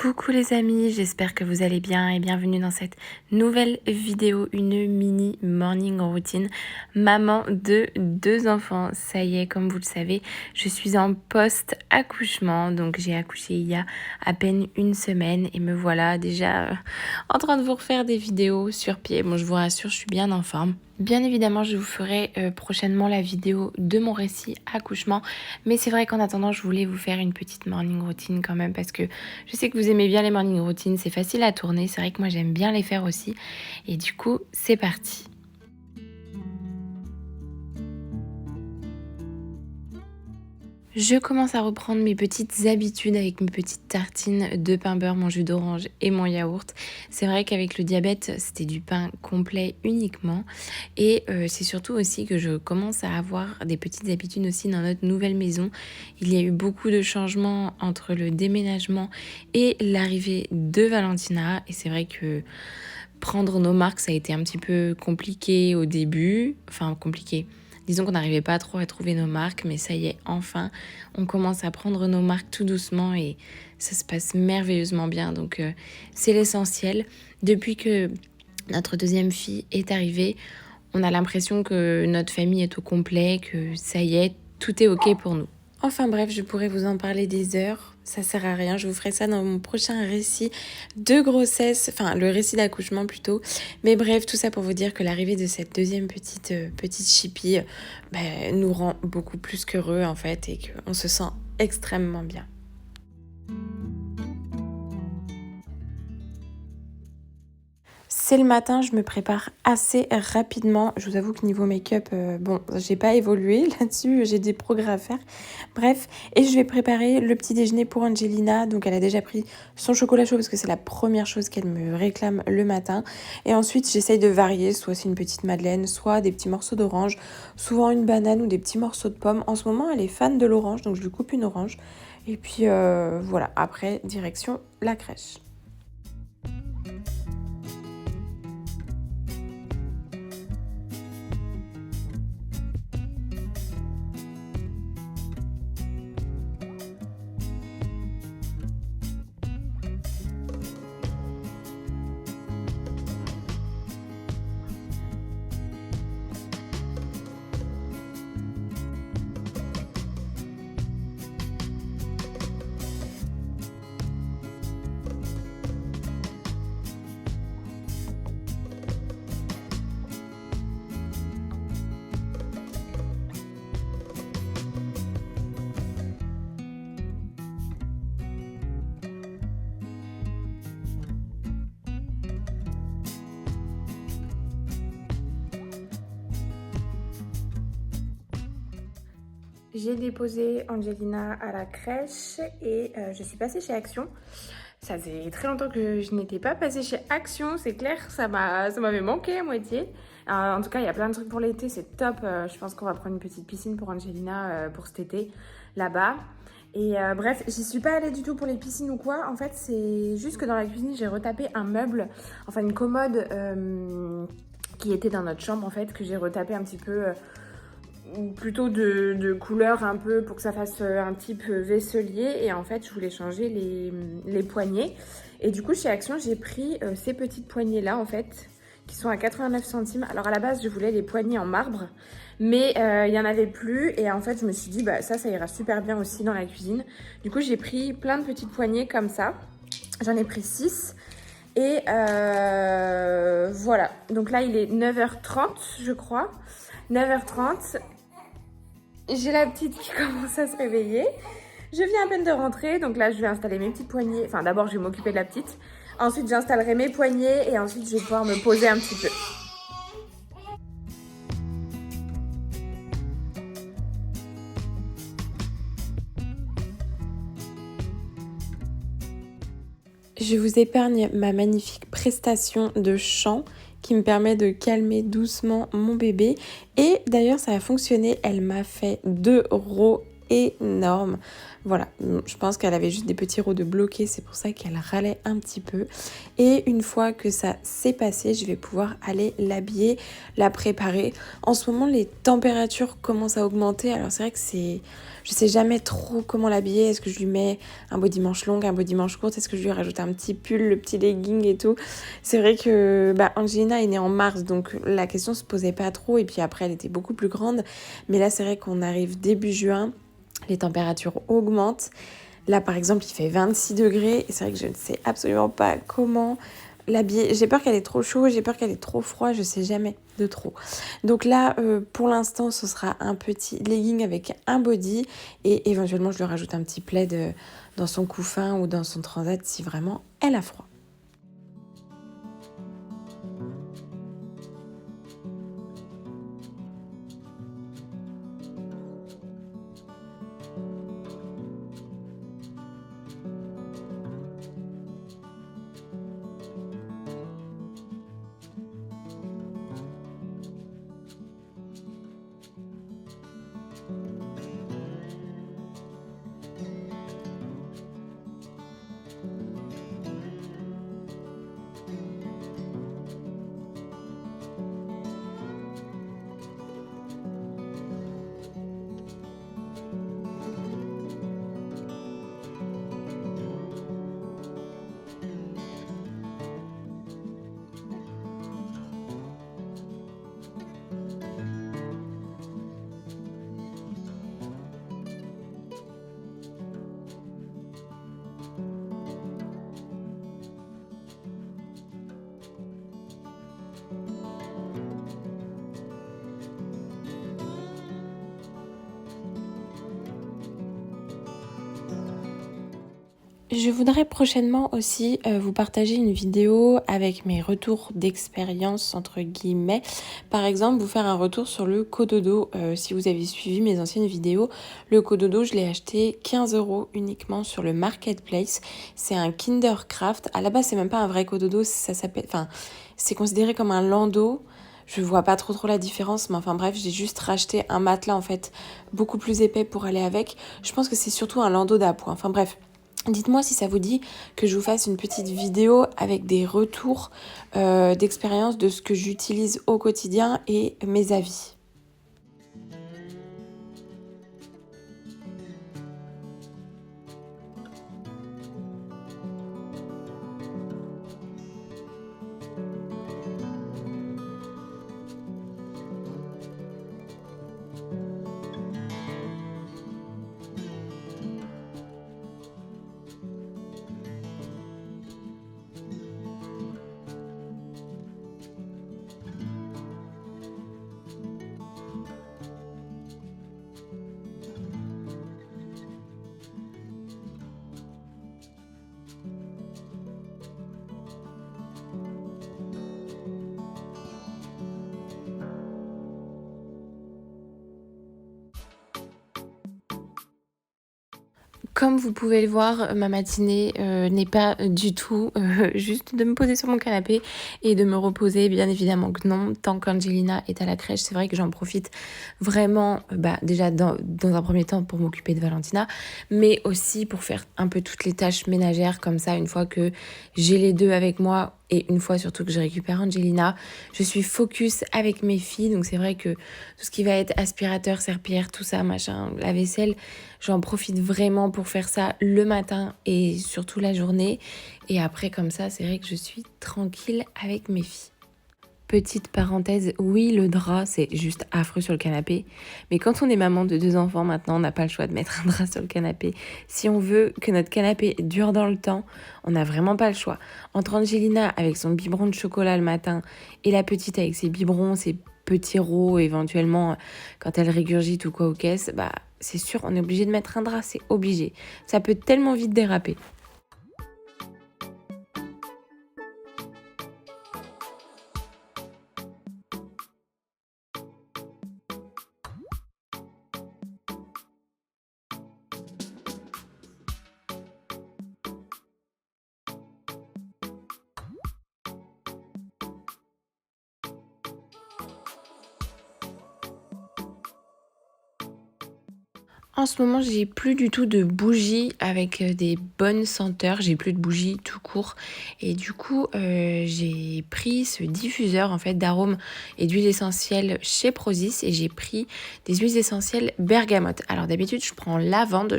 Coucou les amis, j'espère que vous allez bien et bienvenue dans cette nouvelle vidéo, une mini morning routine. Maman de 2 enfants, ça y est, comme vous le savez, je suis en post-accouchement, donc j'ai accouché il y a à peine une semaine et me voilà déjà en train de vous refaire des vidéos sur pied. Bon, je vous rassure, je suis bien en forme. Bien évidemment, je vous ferai prochainement la vidéo de mon récit accouchement, mais c'est vrai qu'en attendant, je voulais vous faire une petite morning routine quand même parce que je sais que vous aimez bien les morning routines, c'est facile à tourner, c'est vrai que moi j'aime bien les faire aussi. Et du coup, c'est parti. Je commence à reprendre mes petites habitudes avec mes petites tartines de pain beurre, mon jus d'orange et mon yaourt. C'est vrai qu'avec le diabète, c'était du pain complet uniquement. Et c'est surtout aussi que je commence à avoir des petites habitudes aussi dans notre nouvelle maison. Il y a eu beaucoup de changements entre le déménagement et l'arrivée de Valentina. Et c'est vrai que prendre nos marques, ça a été un petit peu compliqué au début. Enfin, compliqué. Disons qu'on n'arrivait pas trop à trouver nos marques, mais ça y est, enfin, on commence à prendre nos marques tout doucement et ça se passe merveilleusement bien. Donc, c'est l'essentiel. Depuis que notre deuxième fille est arrivée, on a l'impression que notre famille est au complet, que ça y est, tout est OK pour nous. Enfin bref, je pourrais vous en parler des heures, ça sert à rien, je vous ferai ça dans mon prochain récit de grossesse, enfin le récit d'accouchement plutôt. Mais bref, tout ça pour vous dire que l'arrivée de cette deuxième petite chipie nous rend beaucoup plus qu'heureux en fait et qu'on se sent extrêmement bien. C'est le matin, je me prépare assez rapidement. Je vous avoue que niveau make-up, j'ai pas évolué là-dessus, j'ai des progrès à faire. Bref, et je vais préparer le petit déjeuner pour Angelina. Donc elle a déjà pris son chocolat chaud parce que c'est la première chose qu'elle me réclame le matin. Et ensuite, j'essaye de varier, soit c'est une petite madeleine, soit des petits morceaux d'orange, souvent une banane ou des petits morceaux de pomme. En ce moment, elle est fan de l'orange, donc je lui coupe une orange. Et puis voilà, après, direction la crèche. J'ai déposé Angelina à la crèche et je suis passée chez Action. Ça faisait très longtemps que je n'étais pas passée chez Action, c'est clair, ça m'avait manqué à moitié. En tout cas, il y a plein de trucs pour l'été, c'est top. Je pense qu'on va prendre une petite piscine pour Angelina pour cet été, là-bas. Et bref, j'y suis pas allée du tout pour les piscines ou quoi. En fait, c'est juste que dans la cuisine, j'ai retapé un meuble, enfin une commode qui était dans notre chambre en fait, que j'ai retapé un petit peu... plutôt de couleur un peu pour que ça fasse un type vaisselier et en fait je voulais changer les poignées et du coup chez Action j'ai pris ces petites poignées là en fait qui sont à 89 centimes. Alors à la base je voulais les poignées en marbre mais il y en avait plus et en fait je me suis dit ça ira super bien aussi dans la cuisine. Du coup j'ai pris plein de petites poignées comme ça, j'en ai pris 6 et voilà, donc là il est 9h30 je crois, 9h30. J'ai la petite qui commence à se réveiller. Je viens à peine de rentrer, donc là je vais installer mes petites poignées. Enfin d'abord je vais m'occuper de la petite. Ensuite j'installerai mes poignées et ensuite je vais pouvoir me poser un petit peu. Je vous épargne ma magnifique prestation de chant qui me permet de calmer doucement mon bébé. Et d'ailleurs, ça a fonctionné. Elle m'a fait 2 rows énormes. Voilà, je pense qu'elle avait juste des petits rots de bloqués, c'est pour ça qu'elle râlait un petit peu. Et une fois que ça s'est passé, je vais pouvoir aller l'habiller, la préparer. En ce moment, les températures commencent à augmenter, alors c'est vrai que je sais jamais trop comment l'habiller. Est-ce que je lui mets un body manche longue, un body manche courte? Est-ce que je lui rajoute un petit pull, le petit legging et tout? C'est vrai que Angelina est née en mars, donc la question se posait pas trop. Et puis après, elle était beaucoup plus grande. Mais là, c'est vrai qu'on arrive début juin. Les températures augmentent. Là, par exemple, il fait 26 degrés et c'est vrai que je ne sais absolument pas comment l'habiller. J'ai peur qu'elle ait trop chaud, j'ai peur qu'elle ait trop froid, je sais jamais de trop. Donc là, pour l'instant, ce sera un petit legging avec un body et éventuellement, je lui rajoute un petit plaid dans son couffin ou dans son transat si vraiment elle a froid. Je voudrais prochainement aussi vous partager une vidéo avec mes retours d'expérience entre guillemets. Par exemple, vous faire un retour sur le cododo. Si vous avez suivi mes anciennes vidéos, le cododo, je l'ai acheté 15 € uniquement sur le marketplace. C'est un Kindercraft. À la base, c'est même pas un vrai cododo, ça s'appelle, enfin, c'est considéré comme un landau. Je vois pas trop la différence, mais enfin bref, j'ai juste racheté un matelas en fait beaucoup plus épais pour aller avec. Je pense que c'est surtout un landau d'appoint. Enfin bref. Dites-moi si ça vous dit que je vous fasse une petite vidéo avec des retours d'expérience de ce que j'utilise au quotidien et mes avis. Comme vous pouvez le voir, ma matinée n'est pas du tout juste de me poser sur mon canapé et de me reposer. Bien évidemment que non. Tant qu'Angelina est à la crèche, c'est vrai que j'en profite vraiment, déjà dans un premier temps pour m'occuper de Valentina, mais aussi pour faire un peu toutes les tâches ménagères comme ça, une fois que j'ai les deux avec moi et une fois surtout que je récupère Angelina. Je suis focus avec mes filles, donc c'est vrai que tout ce qui va être aspirateur, serpillière, tout ça, machin, la vaisselle, j'en profite vraiment pour faire ça le matin et surtout la journée. Et après, comme ça, c'est vrai que je suis tranquille avec mes filles. Petite parenthèse, oui, le drap, c'est juste affreux sur le canapé. Mais quand on est maman de 2 enfants, maintenant, on n'a pas le choix de mettre un drap sur le canapé. Si on veut que notre canapé dure dans le temps, on n'a vraiment pas le choix. Entre Angelina avec son biberon de chocolat le matin et la petite avec ses biberons, ses petits rots, éventuellement, quand elle régurgite ou quoi aux caisses, c'est sûr, on est obligé de mettre un drap, c'est obligé. Ça peut tellement vite déraper. En ce moment, j'ai plus du tout de bougies avec des bonnes senteurs. J'ai plus de bougies tout court. Et du coup, j'ai pris ce diffuseur en fait d'arômes et d'huiles essentielles chez Prozis et j'ai pris des huiles essentielles bergamote. Alors d'habitude, je prends lavande.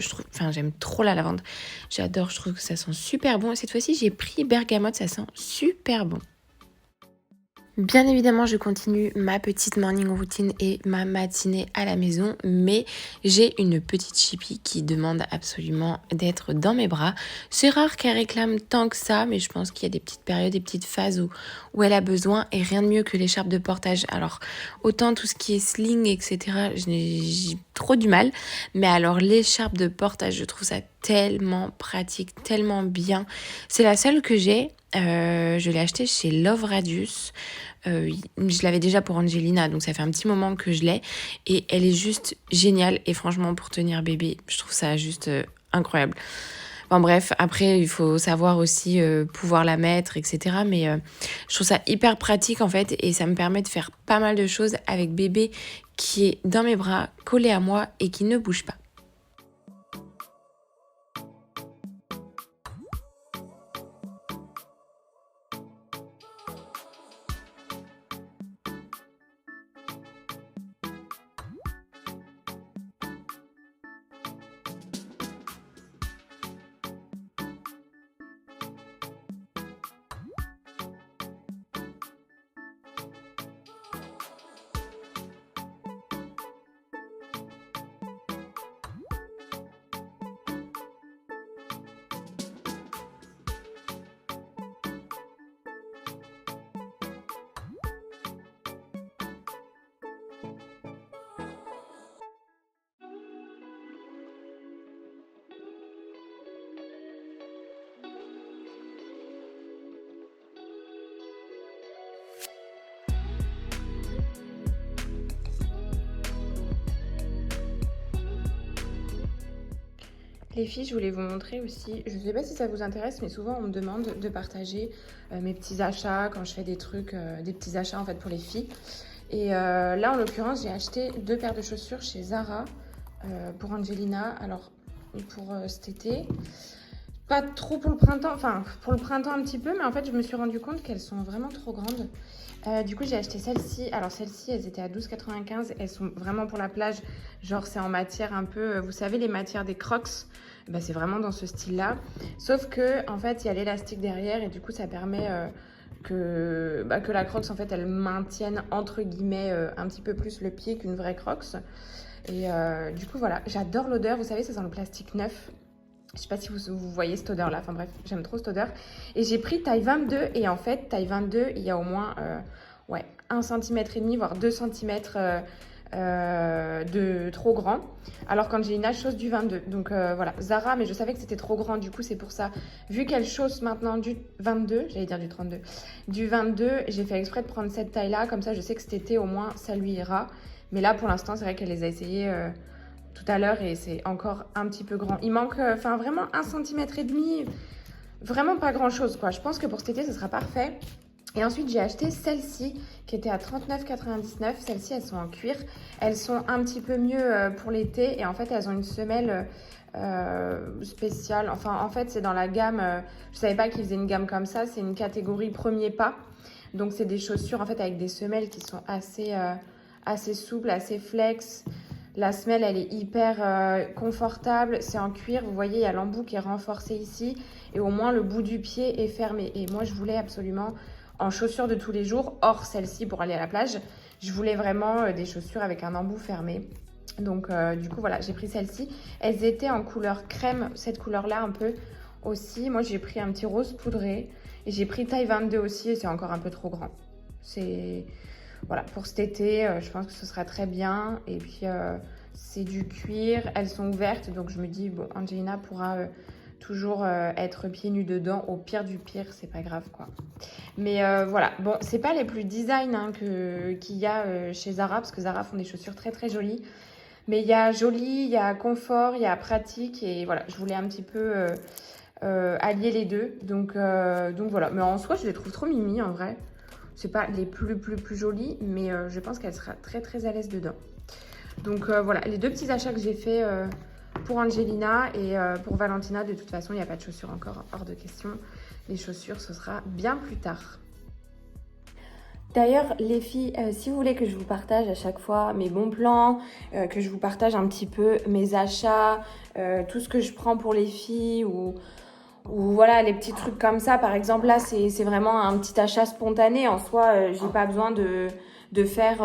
J'aime trop la lavande. J'adore. Je trouve que ça sent super bon. Et cette fois-ci, j'ai pris bergamote. Ça sent super bon. Bien évidemment, je continue ma petite morning routine et ma matinée à la maison, mais j'ai une petite chipie qui demande absolument d'être dans mes bras. C'est rare qu'elle réclame tant que ça, mais je pense qu'il y a des petites périodes, des petites phases où elle a besoin et rien de mieux que l'écharpe de portage. Alors, autant tout ce qui est sling, etc., j'ai trop du mal, mais alors l'écharpe de portage, je trouve ça tellement pratique, tellement bien. C'est la seule que j'ai. Je l'ai achetée chez Love Radius. Je l'avais déjà pour Angelina, donc ça fait un petit moment que je l'ai. Et elle est juste géniale. Et franchement, pour tenir bébé, je trouve ça juste incroyable. Enfin bref, après, il faut savoir aussi pouvoir la mettre, etc. Mais je trouve ça hyper pratique, en fait. Et ça me permet de faire pas mal de choses avec bébé qui est dans mes bras, collé à moi et qui ne bouge pas. Les filles, je voulais vous montrer aussi, je ne sais pas si ça vous intéresse, mais souvent on me demande de partager mes petits achats quand je fais des trucs, des petits achats en fait pour les filles. Et là en l'occurrence, j'ai acheté 2 paires de chaussures chez Zara pour Angelina, alors pour cet été. Pas trop pour le printemps, enfin pour le printemps un petit peu, mais en fait je me suis rendu compte qu'elles sont vraiment trop grandes. Du coup j'ai acheté celles-ci. Alors celles-ci elles étaient à 12,95. Elles sont vraiment pour la plage. Genre c'est en matière un peu, vous savez les matières des Crocs. Bah, c'est vraiment dans ce style-là. Sauf que en fait il y a l'élastique derrière et du coup ça permet que la Crocs en fait elle maintienne entre guillemets un petit peu plus le pied qu'une vraie Crocs. Et du coup voilà, j'adore l'odeur. Vous savez ça sent le plastique neuf. Je sais pas si vous voyez cette odeur-là. Enfin bref, j'aime trop cette odeur. Et j'ai pris taille 22. Et en fait, taille 22, il y a au moins 1,5 cm, voire 2 cm de trop grand. Alors qu'Angelina chausse du 22. Donc voilà, Zara, mais je savais que c'était trop grand. Du coup, c'est pour ça. Vu qu'elle chausse maintenant du 22, j'allais dire du 32, du 22, j'ai fait exprès de prendre cette taille-là. Comme ça, je sais que cet été, au moins, ça lui ira. Mais là, pour l'instant, c'est vrai qu'elle les a essayées tout à l'heure et c'est encore un petit peu grand. Il manque vraiment 1,5 cm. Vraiment pas grand chose quoi. Je pense que pour cet été ce sera parfait. Et ensuite j'ai acheté celles-ci qui étaient à 39,99. Celles-ci elles sont en cuir. Elles sont un petit peu mieux pour l'été et en fait elles ont une semelle spéciale. Enfin en fait c'est dans la gamme, je savais pas qu'ils faisaient une gamme comme ça. C'est une catégorie premier pas. Donc c'est des chaussures en fait avec des semelles qui sont assez souples, assez flex. La semelle, elle est hyper confortable. C'est en cuir. Vous voyez, il y a l'embout qui est renforcé ici. Et au moins, le bout du pied est fermé. Et moi, je voulais absolument, en chaussures de tous les jours, hors celle-ci pour aller à la plage, je voulais vraiment des chaussures avec un embout fermé. Donc, du coup, voilà, j'ai pris celles-ci. Elles étaient en couleur crème, cette couleur-là un peu aussi. Moi, j'ai pris un petit rose poudré. Et j'ai pris taille 22 aussi. Et c'est encore un peu trop grand. C'est... Voilà, pour cet été, je pense que ce sera très bien. Et puis, c'est du cuir. Elles sont ouvertes. Donc, je me dis, bon, Angelina pourra toujours être pieds nus dedans. Au pire du pire, c'est pas grave, quoi. Mais voilà. Bon, c'est pas les plus design hein, qu'il y a chez Zara. Parce que Zara font des chaussures très, très jolies. Mais il y a joli, il y a confort, il y a pratique. Et voilà, je voulais un petit peu allier les deux. Donc voilà. Mais en soi, je les trouve trop mimi, en vrai. C'est pas les plus jolies, mais je pense qu'elle sera très très à l'aise dedans. Donc voilà, les 2 petits achats que j'ai fait pour Angelina et pour Valentina, de toute façon, il n'y a pas de chaussures encore, hors de question. Les chaussures, ce sera bien plus tard. D'ailleurs, les filles, si vous voulez que je vous partage à chaque fois mes bons plans, que je vous partage un petit peu mes achats, tout ce que je prends pour les filles ou voilà, les petits trucs comme ça. Par exemple, là, c'est vraiment un petit achat spontané. En soi, j'ai pas besoin de faire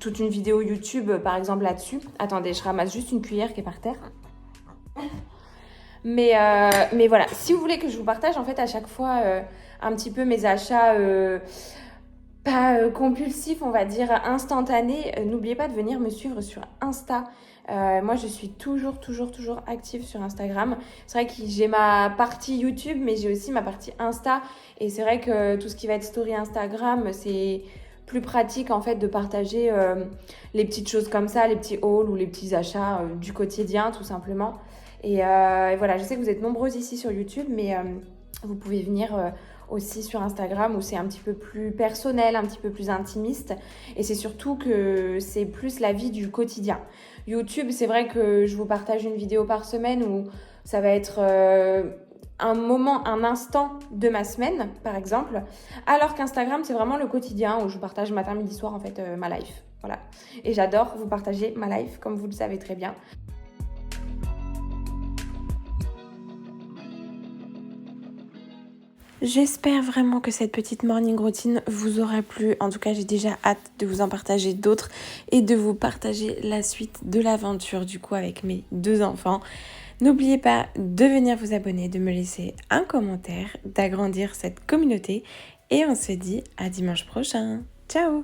toute une vidéo YouTube, par exemple, là-dessus. Attendez, je ramasse juste une cuillère qui est par terre. Mais voilà, si vous voulez que je vous partage, en fait, à chaque fois, un petit peu mes achats... pas compulsif, on va dire instantané, n'oubliez pas de venir me suivre sur Insta. Moi, je suis toujours active sur Instagram. C'est vrai que j'ai ma partie YouTube, mais j'ai aussi ma partie Insta. Et c'est vrai que tout ce qui va être story Instagram, c'est plus pratique en fait de partager les petites choses comme ça, les petits hauls ou les petits achats du quotidien tout simplement. Et voilà, je sais que vous êtes nombreuses ici sur YouTube, mais vous pouvez venir... aussi sur Instagram où c'est un petit peu plus personnel, un petit peu plus intimiste et c'est surtout que c'est plus la vie du quotidien. YouTube, c'est vrai que je vous partage une vidéo par semaine où ça va être un moment, un instant de ma semaine par exemple, alors qu'Instagram c'est vraiment le quotidien où je vous partage matin, midi, soir en fait ma life. Voilà. Et j'adore vous partager ma life comme vous le savez très bien. J'espère vraiment que cette petite morning routine vous aura plu. En tout cas, j'ai déjà hâte de vous en partager d'autres et de vous partager la suite de l'aventure du coup avec mes 2 enfants. N'oubliez pas de venir vous abonner, de me laisser un commentaire, d'agrandir cette communauté et on se dit à dimanche prochain. Ciao!